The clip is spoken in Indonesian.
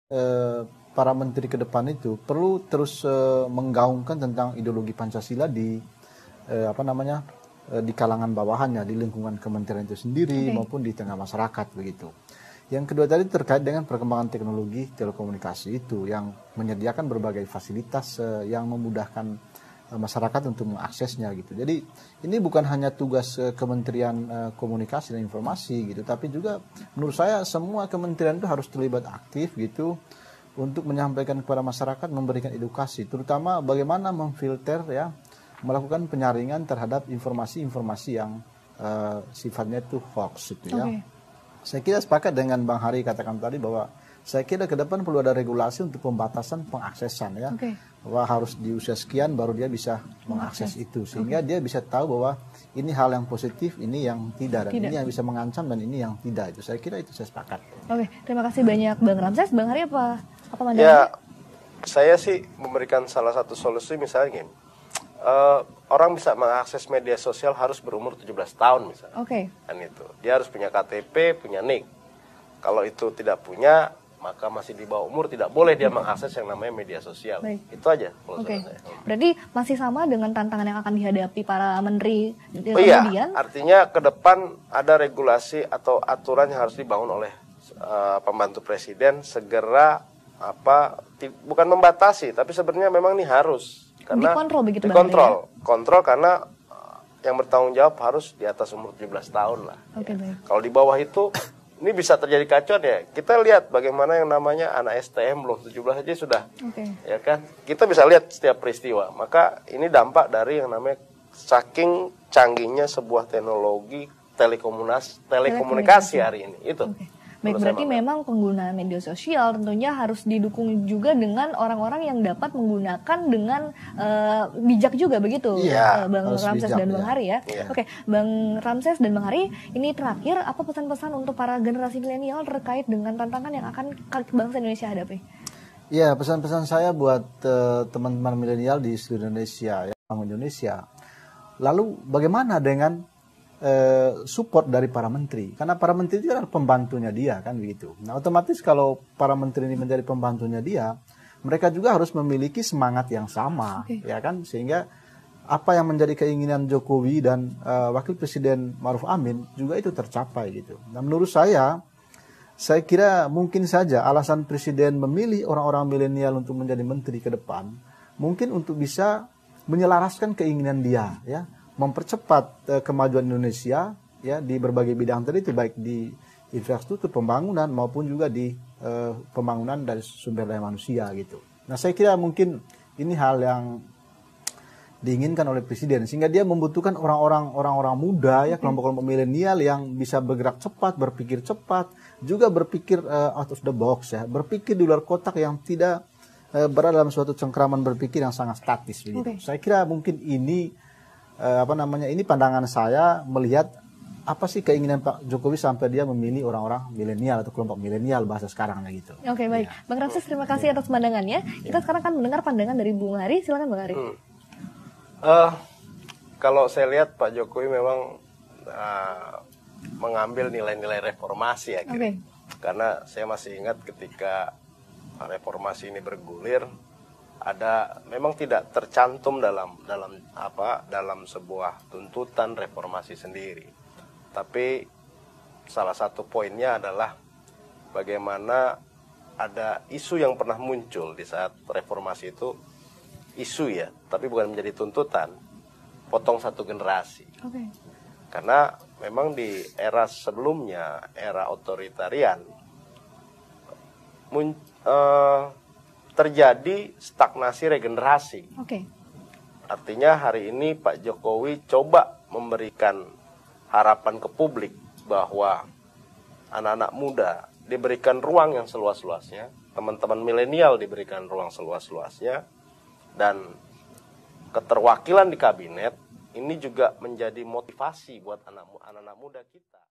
eh, para menteri ke depan itu perlu terus menggaungkan tentang ideologi Pancasila di di kalangan bawahannya, di lingkungan kementerian itu sendiri maupun di tengah masyarakat begitu. Yang kedua tadi terkait dengan perkembangan teknologi telekomunikasi itu yang menyediakan berbagai fasilitas yang memudahkan masyarakat untuk mengaksesnya gitu. Jadi ini bukan hanya tugas Kementerian Komunikasi dan Informasi gitu, tapi juga menurut saya semua kementerian itu harus terlibat aktif gitu untuk menyampaikan kepada masyarakat, memberikan edukasi, terutama bagaimana memfilter ya, melakukan penyaringan terhadap informasi-informasi yang sifatnya itu hoax itu ya. Saya kira sepakat dengan Bang Hari katakan tadi bahwa saya kira ke depan perlu ada regulasi untuk pembatasan pengaksesan ya. Bahwa harus di usia sekian baru dia bisa mengakses itu. Sehingga dia bisa tahu bahwa ini hal yang positif, ini yang tidak. Dan ini yang bisa mengancam dan ini yang tidak. Itu saya kira itu saya sepakat. Terima kasih banyak Bang Ramses. Bang Hari apa pandangannya? Ya, saya sih memberikan salah satu solusi misalnya gini. Orang bisa mengakses media sosial harus berumur 17 tahun misalnya. Kan itu. Dia harus punya KTP, punya NIK. Kalau itu tidak punya, maka masih di bawah umur tidak boleh dia mengakses yang namanya media sosial. Itu aja. Berarti masih sama dengan tantangan yang akan dihadapi para menteri kemudian? Artinya ke depan ada regulasi atau aturan yang harus dibangun oleh pembantu presiden segera bukan membatasi, tapi sebenarnya memang ini harus. Karena dikontrol begitu kontrol karena yang bertanggung jawab harus di atas umur 17 tahun lah. Kalau di bawah itu ini bisa terjadi kacauan ya. Kita lihat bagaimana yang namanya anak STM belum 17 aja sudah. Ya kan? Kita bisa lihat setiap peristiwa. Maka ini dampak dari yang namanya saking canggihnya sebuah teknologi telekomunikasi hari ini. Itu. Baik, berarti memang penggunaan media sosial tentunya harus didukung juga dengan orang-orang yang dapat menggunakan dengan bijak juga begitu, Bang Ramses dan Bang Hari ya. Bang Ramses dan Bang Hari, ini terakhir apa pesan-pesan untuk para generasi milenial terkait dengan tantangan yang akan bangsa Indonesia hadapi? Ya, pesan-pesan saya buat teman-teman milenial di seluruh Indonesia, ya, Bank Indonesia. Lalu bagaimana dengan support dari para menteri, karena para menteri itu adalah pembantunya dia kan begitu. Nah otomatis kalau para menteri ini menjadi pembantunya dia, mereka juga harus memiliki semangat yang sama, ya kan, sehingga apa yang menjadi keinginan Jokowi dan Wakil Presiden Maruf Amin juga itu tercapai gitu. Nah menurut saya kira mungkin saja alasan Presiden memilih orang-orang milenial untuk menjadi menteri ke depan, mungkin untuk bisa menyelaraskan keinginan dia, ya, mempercepat kemajuan Indonesia ya di berbagai bidang tadi itu, baik di infrastruktur pembangunan maupun juga di pembangunan dari sumber daya manusia gitu. Nah saya kira mungkin ini hal yang diinginkan oleh Presiden sehingga dia membutuhkan orang-orang muda ya, kelompok-kelompok milenial yang bisa bergerak cepat, berpikir cepat, juga berpikir out of the box ya, berpikir di luar kotak yang tidak berada dalam suatu cengkraman berpikir yang sangat statis begitu. Saya kira mungkin ini ini pandangan saya melihat apa sih keinginan Pak Jokowi sampai dia memilih orang-orang milenial atau kelompok milenial bahasa sekarang gitu. Baik. Bang Ramses, terima kasih atas pandangannya. Kita sekarang akan mendengar pandangan dari Bung Hari. Silakan Bang Hari. Kalau saya lihat Pak Jokowi memang mengambil nilai-nilai reformasi ya. Karena saya masih ingat ketika reformasi ini bergulir, memang tidak tercantum dalam sebuah tuntutan reformasi sendiri. Tapi salah satu poinnya adalah bagaimana ada isu yang pernah muncul di saat reformasi itu, isu ya, tapi bukan menjadi tuntutan, potong satu generasi. Karena memang di era sebelumnya, era otoritarian, terjadi stagnasi regenerasi. Artinya hari ini Pak Jokowi coba memberikan harapan ke publik bahwa anak-anak muda diberikan ruang yang seluas-luasnya, teman-teman milenial diberikan ruang seluas-luasnya, dan keterwakilan di kabinet ini juga menjadi motivasi buat anak-anak muda kita.